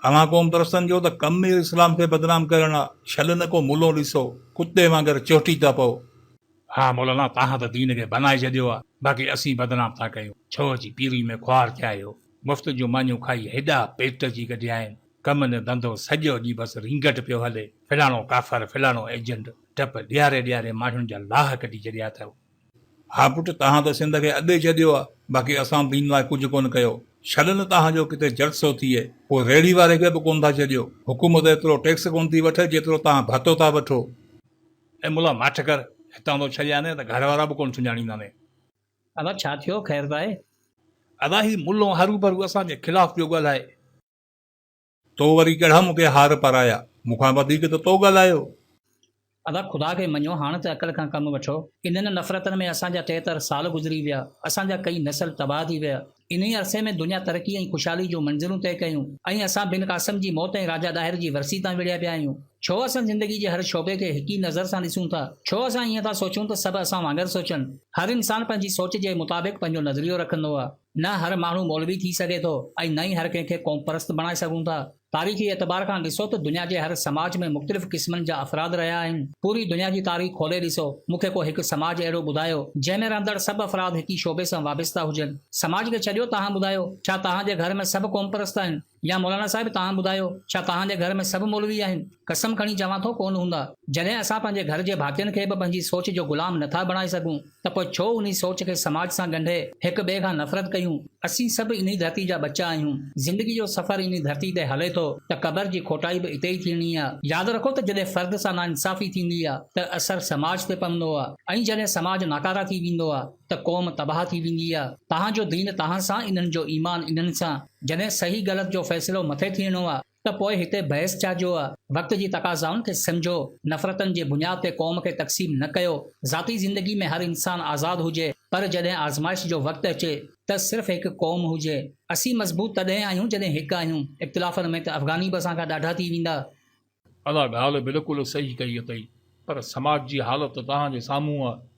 अवां क़ौम परस्तनि जो त कम ई इस्लाम खे बदनाम करण आहे। छल न को मुलो ॾिसो कुते वांगुरु चोटी था पओ। हा मौलाना, तव्हां त दीन खे बनाए छॾियो आहे, बाक़ी असीं बदनाम था कयूं। छो जी पीरी में ख्वार थिया आहियो, मुफ़्त जूं मानियूं खाई हेॾा पेट जी कढिया आहिनि। कम न धंधो सॼो ॾींहुं बसि रिंगट पियो हले, फिलाणो काफ़र फिलाणो एजेंट, टप ॾियारे ॾियारे माण्हुनि जा लाह कढी छॾिया अथव। हा पुटु, तव्हां त सिंध खे अॾे छॾियो आहे, बाक़ी असां दीन लाइ कुझु कोन कयो। छल न तव्हांजो किथे जलसो थिए, पोइ रेड़ी वारे खे बि कोन था छॾियो। हुकूमत एतिरो टैक्स कोन थी वठे जेतिरो तव्हां भतो था वठो। ऐं मुला माठ कर, हितां थो छॾिया न त घर वारा बि कोन सुञाणींदा ने। अदा छा थियो, ख़ैर त आहे? अदा ही मुल्लो हरू भरू असांजे ख़िलाफ़ पियो ॻाल्हाए। तो वरी कहिड़ा मूंखे हार पाराया, मूंखां वधीक त तो ॻाल्हायो। अदा ख़ुदा खे मञो, हाणे त अकल खां कमु वठो। इन्हनि नफ़रतनि में असांजा 73 साल गुज़री विया, असांजा कई नसल तबाह थी विया। इन ई अरसे में दुनिया तरक़ी ऐं ख़ुशहाली जो मंज़िलूं तय कयूं ऐं असां बिन क़ासिम जी मौत ऐं राजा ॾाहिर जी वरसी तां विड़िया पिया आहियूं। छो असां ज़िंदगी जे हर शोबे खे हिक ई नज़र सां ॾिसूं था? छो असां ईअं था सोचूं त सभु असां वांगुरु सोचनि? हर इंसान पंहिंजी सोच जे मुताबिक़ पंहिंजो नज़रियो रखंदो आहे। न हर माण्हू मौलवी थी सघे थो ऐं न ई हर कंहिंखे क़ौम परस्त बणाए सघूं था। तारीख़ी एतबार खां ॾिसो त दुनिया जे हर समाज में मुख़्तलिफ़ क़िस्मनि जा अफ़राद रहिया आहिनि। पूरी दुनिया जी तारीख़ खोले ॾिसो, मूंखे को हिकु समाज अहिड़ो ॿुधायो जंहिं में रहंदड़ सभु अफ़राद हिक ई शोबे सां वाबस्ता हुजनि। समाज खे छॾियो, तव्हां ॿुधायो, छा तव्हांजे घर में सभु क़ौम परस्त आहिनि? या मौलाना साहिब तव्हां ॿुधायो, छा तव्हांजे घर में सभु मौलवी आहिनि? कसम खणी चवां थो, कोन हूंदा। जॾहिं असां पंहिंजे घर जे भातियुनि खे बि पंहिंजी सोच जो ग़ुलाम नथा बणाए सघूं त पोइ छो उन सोच खे समाज सां ॻंढे हिक ॿिए खां नफ़रत कयूं? असीं सभु इन धरती जा बच्चा आहियूं। ज़िंदगी जो सफ़र इन धरती ते हले थो त क़बर जी खोटाई बि इते ई थींदी आहे। यादि रखो त जॾहिं फ़र्द सां नाइंसाफ़ी थींदी आहे त असर समाज ते पवंदो आहे, ऐं जॾहिं समाज नाकारा थी वेंदो आहे त क़ौम तबाह थी वेंदी आहे। तव्हांजो दीन तव्हां सां, इन्हनि जो ईमान इन्हनि सां। जॾहिं सही ग़लत जो फ़ैसिलो मथे थियणो आहे त पोइ हिते बहस छाजो आहे? वक़्त जी तक़ाज़ाउनि खे सम्झो, नफ़रतनि जे बुनियाद ते क़ौम खे तक़सीम न कयो। ज़ाती ज़िंदगी में हर इंसान आज़ाद हुजे, पर जॾहिं आज़माइश जो वक़्तु अचे त सिर्फ़ु हिकु क़ौम हुजे। असीं मज़बूत तॾहिं आहियूं जॾहिं हिकु आहियूं। इख़्तिलाफ़नि में त अफ़गानी बि असां खां ॾाढा थी वेंदा। अदा ॻाल्हि बिल्कुलु सही कई अथई, पर समाज जी हालत तव्हांजे साम्हूं आहे।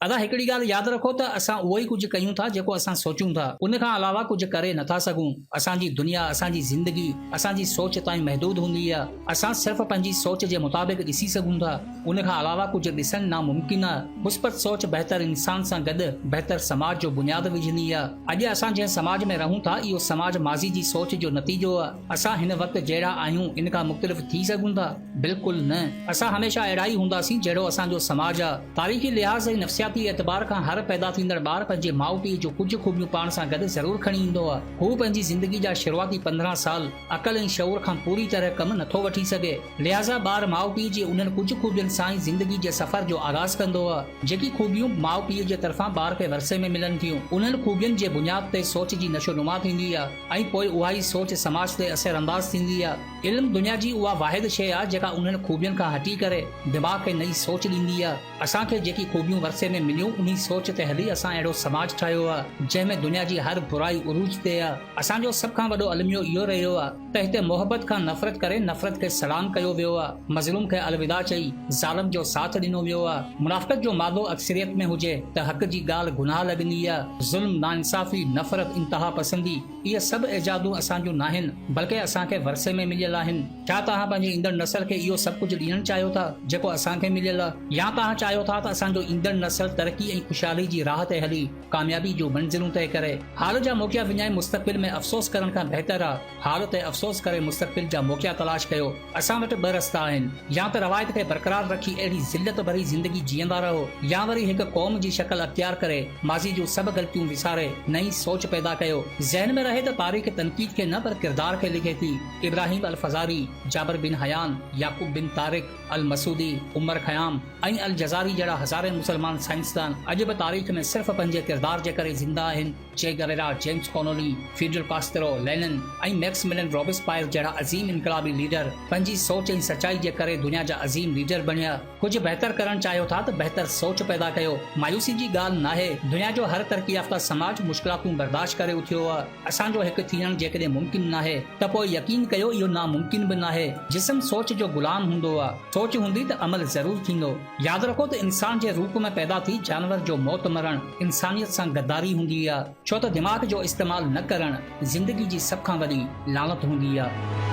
अदा हिकिड़ी ॻाल्हि यादि रखो त असां उहो ई कुझु कयूं था जेको असां सोचूं था, उन खां अलावा कुझु करे नथा सघूं। असांजी दुनिया, असांजी ज़िंदगी असांजी सोच ताईं महदूद हूंदी आहे। असां सिर्फ़ु पंहिंजी सोच जे मुताबिक़ ॾिसी सघूं था, उन खां अलावा कुझु ॾिसणु नामुमकिन आहे। मुस्बत सोच बहितर इंसान सां गॾु बहितर समाज जो बुनियाद विझंदी आहे। अॼु असां जंहिं समाज में रहूं था, इहो समाज माज़ी जी सोच जो नतीजो आहे। असां हिन वक़्तु जहिड़ा आहियूं, इन खां मुख़्तलिफ़ थी सघूं था? बिल्कुलु न। असां हमेशा अहिड़ा ई हूंदासीं जहिड़ो असांजो समाज आहे। तारीख़ी लिहाज़ ऐं नफ़्सियाती एतबार खां हर पैदा थींदड़ ॿार पंहिंजे माउ पीउ जो कुझु खूबियूं पाण सां गॾु ज़रूरु खणी ईंदो आहे। हू पंहिंजी ज़िंदगी जा शुरूआती 15 साल अकल ऐं शऊर खां पूरी तरह कमु नथो वठी सघे। लिहाज़ा ॿार माउ पीउ जे उन्हनि कुझु खूबियुनि सां ई ज़िंदगी जे सफ़र जो आगाज़ कंदो आहे, जेकी खूबियूं माउ पीउ जे तरफ़ां ॿार खे वरसे में मिलनि थियूं। उन्हनि खूबियुनि जे बुनियाद ते सोच जी नशोनुमा थींदी आहे ऐं पोइ उहा ई सोच समाज ते असर अंदाज़ थींदी आहे। इल्म दुनिया जी उहा वाहिद शइ आहे जेका उन्हनि खूबियुनि खां हटी करे दिमाग़ खे नई सोच ॾींदी आहे। असांखे जेकी खूबियूं वरसे में मिलियूं, उन सोच ते हली असां अहिड़ो समाज ठाहियो आहे जंहिंमें दुनिया जी हर बुराई उरूज ते आहे। असांजो सभ खां वॾो अलमियो इहो रहियो आहे त हिते मोहबत खां नफ़रत करे नफ़रत खे सलाम कयो वियो आहे, मज़लूम खे अलविदा चई ज़ालिम जो साथ ॾिनो वियो आहे। मुनाफ़िक़त जो मादो अक्सरियत में हुजे त हक़ जी ॻाल्हि गुनाह लॻंदी आहे। ज़ुल्म, नाइंसाफ़ी, नफ़रत, इंतहा पसंदी, इहे सभु एजादूं असांजूं न आहिनि, बल्कि असांखे वरसे में मिलियल आहिनि। छा तव्हां पंहिंजे ईंदड़ नस्ल खे इहो सभु कुझु ॾियणु चाहियो था जेको असांखे मिलियल आहे? या तव्हां चाहियो था त असांजो ईंदड़ नस्ल तरक़ी ऐं ख़ुशहाली जी राह ते हली कामयाबी जो मंज़िलूं तय करे? हाल जा मौक़िया विञाए मुस्तक़बिल में अफ़सोस करण खां बहितर आहे हाल ते अफ़सोस करे मुस्तक़बिल जा मौक़िया तलाश कयो। असां वटि ॿ रस्ता आहिनि, या त रवायत खे बरक़रार रखी अहिड़ी ज़िल्लत भरी ज़िंदगी जीअंदा रहो, या वरी हिकु क़ौम जी शक्ल अख्तियार करे माज़ी जूं सभु ग़लतियूं विसारे नई सोच पैदा कयो। ज़हन में रहे त तारीख़ तनक़ीद खे न पर किरदार खे लिखे थी। इब्राहिम अल फज़ारी, जाबिर बिन हयान, याकूब बिन तारिक अल मसूदी, उमर ख़याम ऐं अल जज़ारी जहिड़ा हज़ारे मुसलमान साइंसदान अॼु बि तारीख़ में सिर्फ़ पंहिंजे किरदार जे करे ज़िंदा आहिनि। Che Guevara, James Connolly, Fidel Castro, Lenin ऐं मैक्सिमिलियन रॉबिस्पायर जहिड़ा अज़ीम इनकलाबी लीडर पंहिंजी सोच ऐं सचाई जे करे दुनिया जा अज़ीम लीडर बणिया। कुझु बहितर करणु चाहियो था त बहितर सोच पैदा कयो। मायूसी जी ॻाल्हि नाहे, दुनिया जो हर तरक़ी याफ़्ता समाज मुश्किलातूं बर्दाश्त करे उथियो आहे। असांजो हिकु थियण जेकॾहिं मुमकिन नाहे त पोइ यकीन कयो इहो नामुमकिन बि नाहे। जिस्म सोच जो गुलाम हूंदो आहे, सोच हूंदी त अमल ज़रूर थींदो। यादि रखो त इंसान जे रूप में पैदा थी जानवर जो मौत मरण इंसानियत सां गद्दारी हूंदी आहे, छो त दिमाग़ जो इस्तेमालु न करणु ज़िंदगी जी सभ खां वॾी लानत हूंदी आहे।